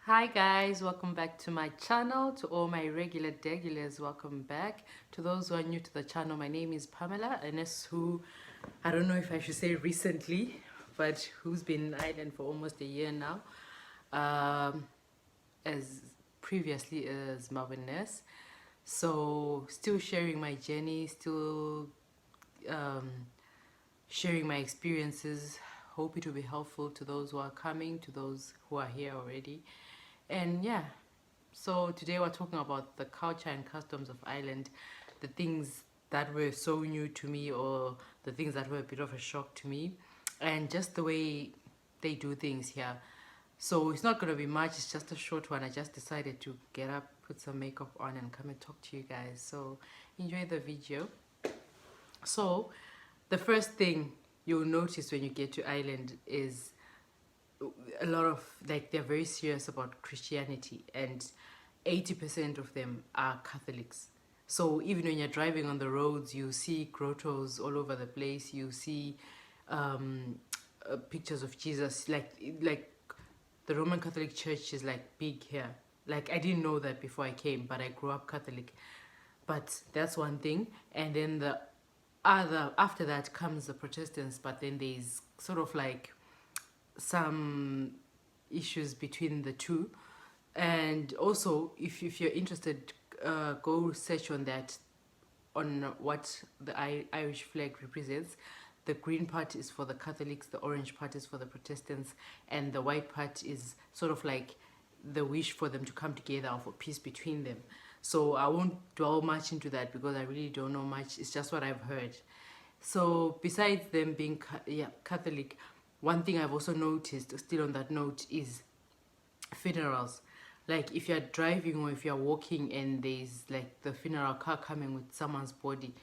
Hi guys, welcome back to my channel. To all my regulars, welcome back. To those who are new to the channel, my name is Pamela, and as who, I don't know if I should say recently, but who's been in Ireland for almost a year now, as previously as Marvin Ness. So still sharing my journey, still um, sharing my experiences. Hope it will be helpful to those who are coming, to those who are here already. And yeah, so today we're talking about the culture and customs of Ireland, the things that were so new to me or the things that were a bit of a shock to me, and just the way they do things here. So it's not going to be much, it's just a short one. I just decided to get up, put some makeup on, and come and talk to you guys. So enjoy the video. So the first thing you'll notice when you get to Ireland is a lot of, like, they're very serious about Christianity, and 80% of them are Catholics. So even when you're driving on the roads, you see grottos all over the place. You see pictures of Jesus. Like the Roman Catholic Church is like big here. Like I didn't know that before I came, but I grew up Catholic. But that's one thing. And then the other after that comes the Protestants. But then there's sort of like some issues between the two. And also, if you're interested, go search on that, on what the Irish flag represents. The green part is for the Catholics, the orange part is for the Protestants, and the white part is sort of like the wish for them to come together or for peace between them. So I won't dwell much into that because I really don't know much. It's just what I've heard. So besides them being Catholic, one thing I've also noticed, still on that note, is funerals. Like if you're driving or if you're walking and there's like the funeral car coming with someone's body,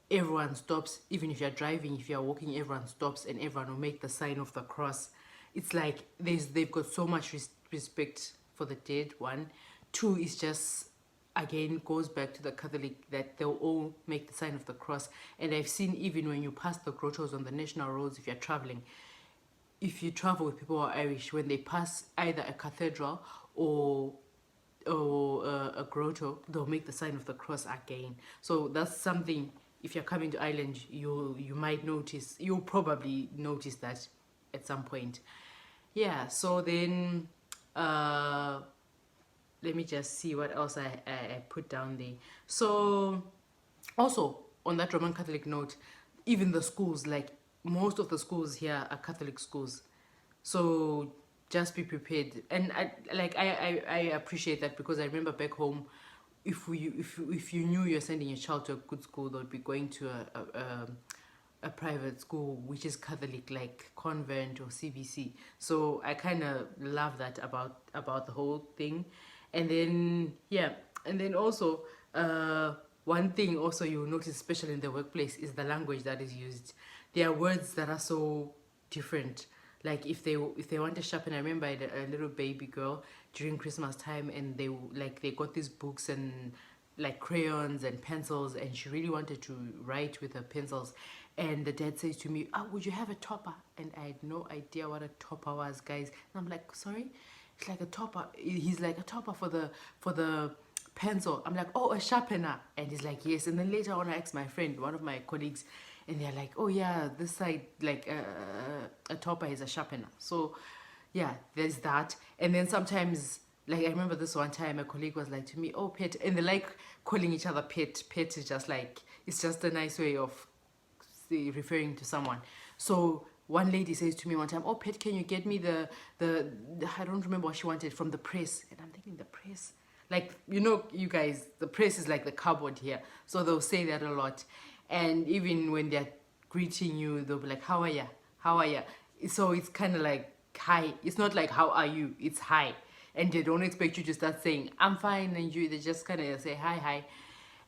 everyone stops. Even if you're driving, if you're walking, everyone stops and everyone will make the sign of the cross. It's like they've got so much respect for the dead. One, two is just, again, goes back to the Catholic, that they'll all make the sign of the cross. And I've seen, even when you pass the grottos on the national roads, if you're traveling, if you travel with people who are Irish, when they pass either a cathedral or a grotto, they'll make the sign of the cross again. So that's something, if you're coming to Ireland, you might notice. You'll probably notice that at some point. Yeah. So then, let me just see what else I put down there. So also on that Roman Catholic note, even the schools, like most of the schools here are Catholic schools. So just be prepared. And I appreciate that, because I remember back home, if you knew you're sending your child to a good school, they'll be going to a private school which is Catholic, like convent or CBC. So I kind of love that about the whole thing. And then yeah, and then also one thing also you'll notice, especially in the workplace, is the language that is used. There are words that are so different. Like if they want a sharpen, I remember I had a little baby girl during Christmas time, and they got these books and like crayons and pencils, and she really wanted to write with her pencils. And the dad says to me, "Oh, would you have a topper?" And I had no idea what a topper was, guys. And I'm like, "Sorry?" It's like a topper. He's like, "A topper for the pencil." I'm like, "Oh, a sharpener." And he's like, "Yes." And then later on, I asked my friend, one of my colleagues, and they're like, "Oh yeah, this side, like a topper is a sharpener." So yeah, there's that. And then sometimes, like I remember this one time, a colleague was like to me, "Oh, pet," and they like calling each other pet. Pet is just like, it's just a nice way of referring to someone. So one lady says to me one time, "Oh, pet, can you get me the I don't remember what she wanted, from the press." And I'm thinking, the press, like, you guys, the press is like the cupboard here. So they'll say that a lot. And even when they're greeting you, they'll be like, "How are ya? How are ya?" So it's kind of like hi. It's not like "How are you?" It's hi. And they don't expect you to start saying "I'm fine," and they just kind of say hi, hi.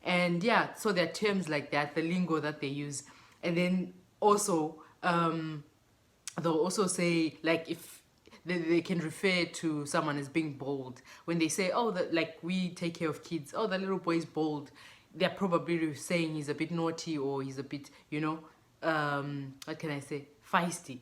And yeah, so there are terms like that, the lingo that they use. And then also, they'll also say, like, if they can refer to someone as being bold. When they say, "Oh, like we take care of kids, oh, the little boy is bold," they're probably saying he's a bit naughty, or he's a bit, what can I say, feisty.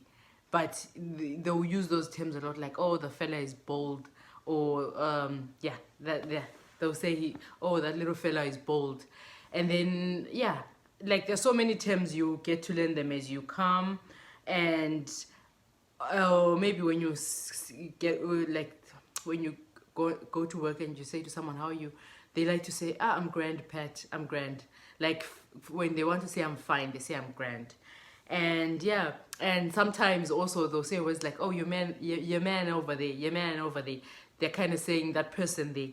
But they'll use those terms a lot, like, "Oh, the fella is bold," or yeah, they'll say oh, that little fella is bold. And then yeah, like there's so many terms, you get to learn them as you come. And maybe when you get like when you go to work and you say to someone how are you, they like to say I'm grand, Pat, I'm grand. Like when they want to say I'm fine, they say I'm grand. And yeah, and sometimes also they'll say words like oh, your man over there, your man over there. They're kind of saying that person there.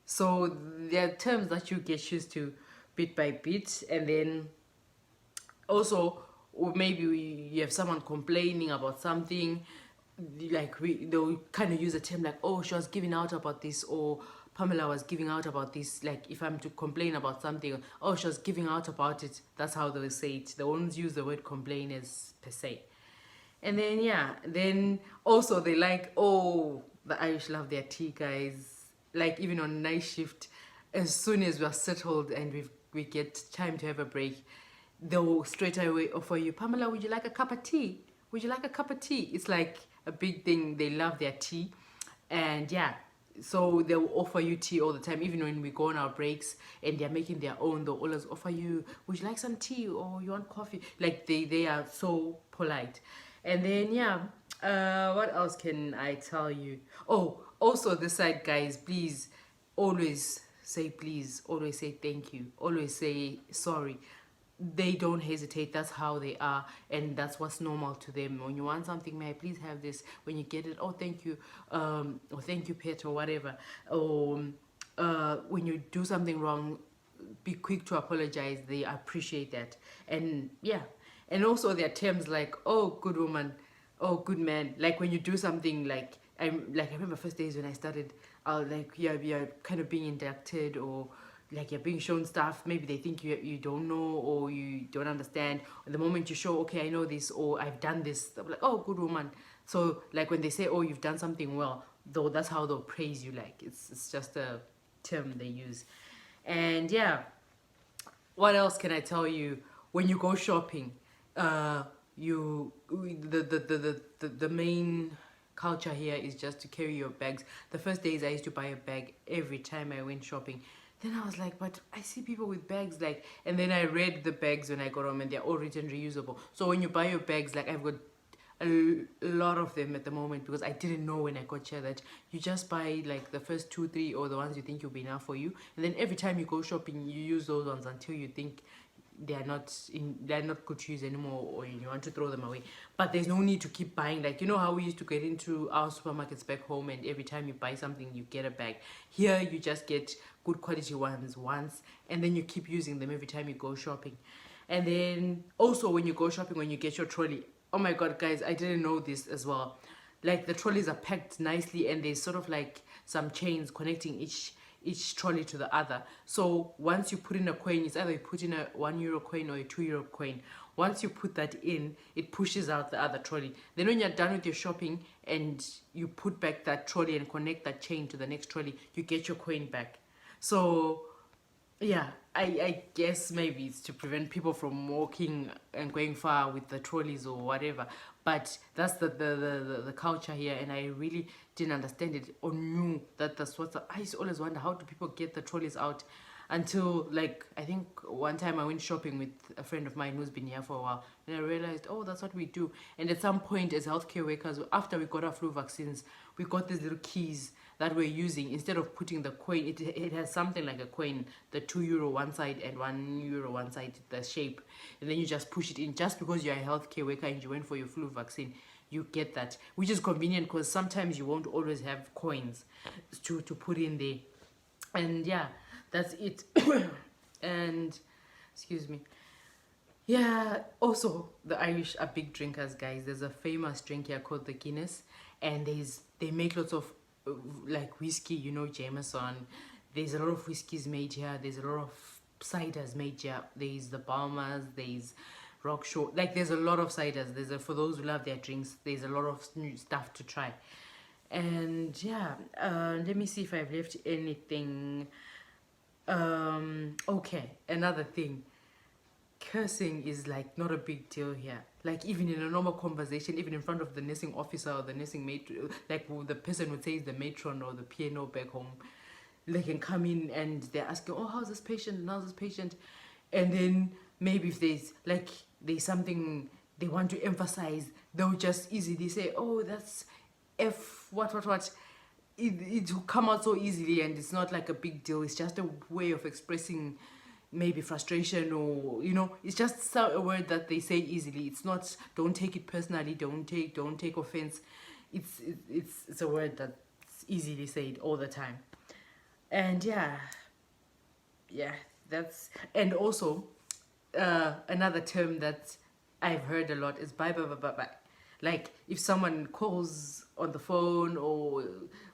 So there are terms that you get used to bit by bit. And then also, or maybe you have someone complaining about something, like they'll kind of use a term like oh, she was giving out about this, or Pamela was giving out about this. Like if I'm to complain about something, oh, she was giving out about it. That's how they'll say it. They won't use the word complain as per se. And then yeah, then also they like oh, the Irish love their tea, guys. Like even on night shift, as soon as we're settled and we get time to have a break, they'll straight away offer you, Pamela, would you like a cup of tea? Would you like a cup of tea? It's like a big thing. They love their tea. And yeah, so they'll offer you tea all the time. Even when we go on our breaks and they're making their own, they'll always offer you, would you like some tea, or you want coffee? Like they are so polite. And then yeah, what else can I tell you? Oh, also this side, guys, please always say please, always say thank you, always say sorry. They don't hesitate. That's how they are, and that's what's normal to them. When you want something, may I please have this? When you get it, oh, thank you, or thank you, pet, or whatever. Or when you do something wrong, be quick to apologize. They appreciate that. And yeah, and also there are terms like oh, good woman, oh, good man. Like when you do something like I remember first days when I started, like yeah, you're kind of being inducted, or like you're being shown stuff. Maybe they think you don't know, or you don't understand. And the moment you show, okay, I know this, or I've done this, they'll be like, oh, good woman. So like when they say, oh, you've done something well, though, that's how they'll praise you. Like it's just a term they use. And yeah, what else can I tell you? When you go shopping, you the main culture here is just to carry your bags. The first days I used to buy a bag every time I went shopping. Then I was like, but I see people with bags, like, and then I read the bags when I got home, and they're all written reusable. So when you buy your bags, like I've got a lot of them at the moment, because I didn't know when I got here that you just buy like the first 2 3, or the ones you think will be enough for you, and then every time you go shopping you use those ones until you think they're not good to use anymore, or you want to throw them away. But there's no need to keep buying. Like, you know how we used to get into our supermarkets back home, and every time you buy something you get a bag. Here you just get good quality ones once, and then you keep using them every time you go shopping. And then also when you go shopping, when you get your trolley, oh my god, guys, I didn't know this as well. Like the trolleys are packed nicely, and there's sort of like some chains connecting each trolley to the other. So once you put in a coin, it's either you put in a €1 coin or a €2 coin. Once you put that in, it pushes out the other trolley. Then when you're done with your shopping and you put back that trolley and connect that chain to the next trolley, you get your coin back. So yeah, I guess maybe it's to prevent people from walking and going far with the trolleys or whatever. But that's the culture here, and I really didn't understand it or knew that that's what I used to always wonder, how do people get the trolleys out? Until like I think one time I went shopping with a friend of mine who's been here for a while, and I realized, oh, that's what we do. And at some point as healthcare workers, after we got our flu vaccines, we got these little keys that we're using. Instead of putting the coin, it has something like a coin, the €2 one side and €1 one side, the shape, and then you just push it in. Just because you're a healthcare worker and you went for your flu vaccine, you get that, which is convenient because sometimes you won't always have coins to put in there. And yeah, that's it. And excuse me. Yeah, also the Irish are big drinkers, guys. There's a famous drink here called the Guinness, and they make lots of like whiskey, you know, Jameson. There's a lot of whiskeys made here. There's a lot of ciders made here. There's the Balmers, there's Rockshore. Like there's a lot of ciders. For those who love their drinks, there's a lot of new stuff to try. And yeah, let me see if I've left anything. Okay, another thing. cursing is like not a big deal here. Like even in a normal conversation, even in front of the nursing officer or the nursing matron, like the person would say is the matron or the PNO back home, they can come in and they're asking, oh, how's this patient? How's this patient? And then maybe if there's something they want to emphasize, they'll just easily say, oh, that's F what. It will come out so easily, and it's not like a big deal. It's just a way of expressing maybe frustration, or it's just a word that they say easily. It's not, don't take it personally, don't take offense. It's a word that's easily said all the time. And yeah, that's, and also another term that I've heard a lot is bye bye bye bye bye. Like if someone calls on the phone, or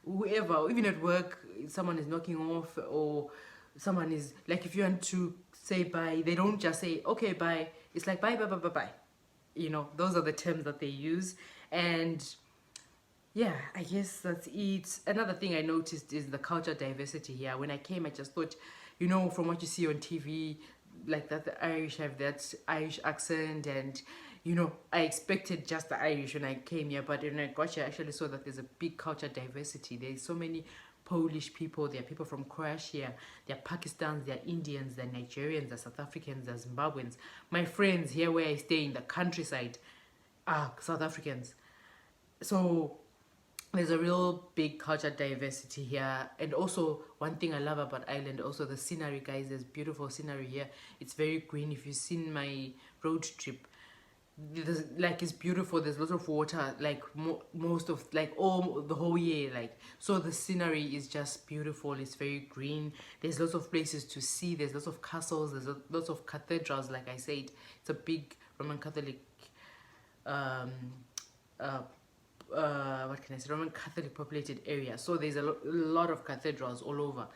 whoever, or even at work, someone is knocking off, or someone is like, if you want to say bye, they don't just say okay bye. It's like bye bye bye bye bye. Those are the terms that they use. And yeah, I guess that's it. Another thing I noticed is the culture diversity here. When I came, I just thought, from what you see on TV, like that the Irish have that Irish accent, and I expected just the Irish when I came here, but when I got here, I actually saw that there's a big culture diversity. There's so many Polish people, there are people from Croatia, there are Pakistans, there are Indians, there are Nigerians, there are South Africans, there are Zimbabweans. My friends here where I stay in the countryside are South Africans. So there's a real big culture diversity here. And also one thing I love about Ireland, also the scenery, guys. There's beautiful scenery here. It's very green. If you've seen my road trip, it's beautiful. There's lots of water, like most of, like all the whole year, like, so the scenery is just beautiful. It's very green. There's lots of places to see. There's lots of castles. There's lots of cathedrals. Like I said, it's a big Roman Catholic what can I say, Roman Catholic populated area. So there's a lot of cathedrals all over.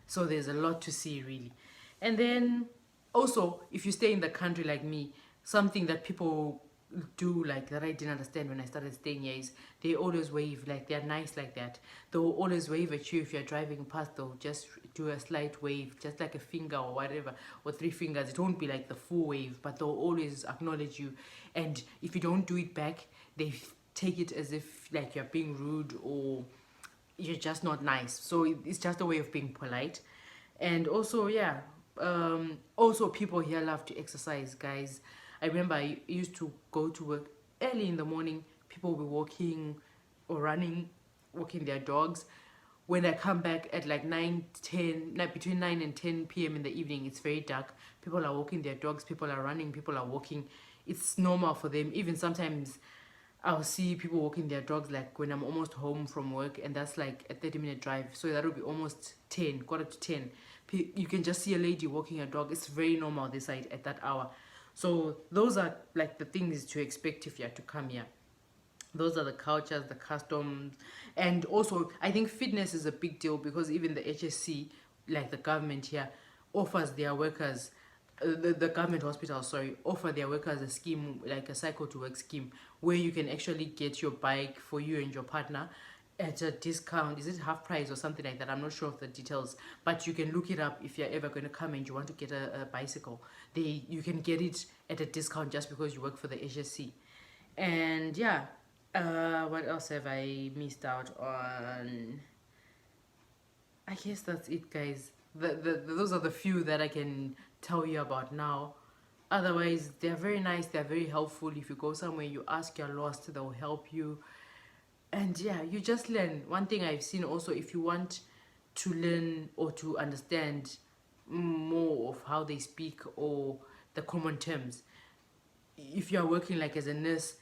So there's a lot to see, really. And then also, if you stay in the country like me, something that people do, like, that I didn't understand when I started staying here, is they always wave. Like, they're nice like that. They'll always wave at you if you're driving past. They'll just do a slight wave, just like a finger or whatever, or 3 fingers. It won't be like the full wave, but they'll always acknowledge you. And if you don't do it back, they take it as if like you're being rude or you're just not nice. So it's just a way of being polite. And also, yeah, also people here love to exercise, guys. I remember I used to go to work early in the morning. People will be walking or running, walking their dogs. When I come back at like 9-10, like between 9 and 10 p.m. in the evening, it's very dark. People are walking their dogs, people are running, people are walking. It's normal for them. Even sometimes I'll see people walking their dogs like when I'm almost home from work, and that's like a 30-minute drive. So that will be almost 10, quarter to 10. You can just see a lady walking a dog. It's very normal this side at that hour. So those are like the things to expect if you are to come here. Those are the cultures, the customs. And also, I think fitness is a big deal, because even the HSC, like the government here, offers their workers, the government hospitals, offer their workers a scheme, like a cycle to work scheme, where you can actually get your bike for you and your partner at a discount. Is it half price or something like that? I'm not sure of the details, but you can look it up if you're ever going to come and you want to get a bicycle. You can get it at a discount just because you work for the HSC. And yeah, what else have I missed out on? I guess that's it, guys. Those are the few that I can tell you about now. Otherwise, they're very nice, they're very helpful. If you go somewhere, you ask you're lost, they'll help you. And yeah, you just learn. One thing I've seen also, if you want to learn or to understand more of how they speak or the common terms, if you're working like as a nurse,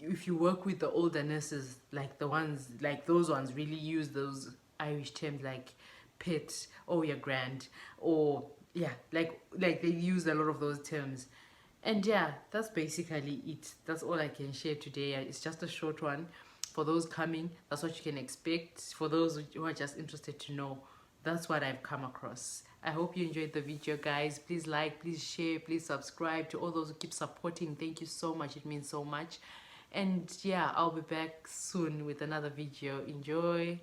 if you work with the older nurses, like the ones, like those ones really use those Irish terms like pet, or your grand, or yeah, like they use a lot of those terms. And yeah, that's basically it. That's all I can share today. It's just a short one. For those coming, that's what you can expect. For those who are just interested to know, that's what I've come across. I hope you enjoyed the video, guys. Please like, please share, please subscribe. To all those who keep supporting, thank you so much. It means so much. And yeah, I'll be back soon with another video. Enjoy.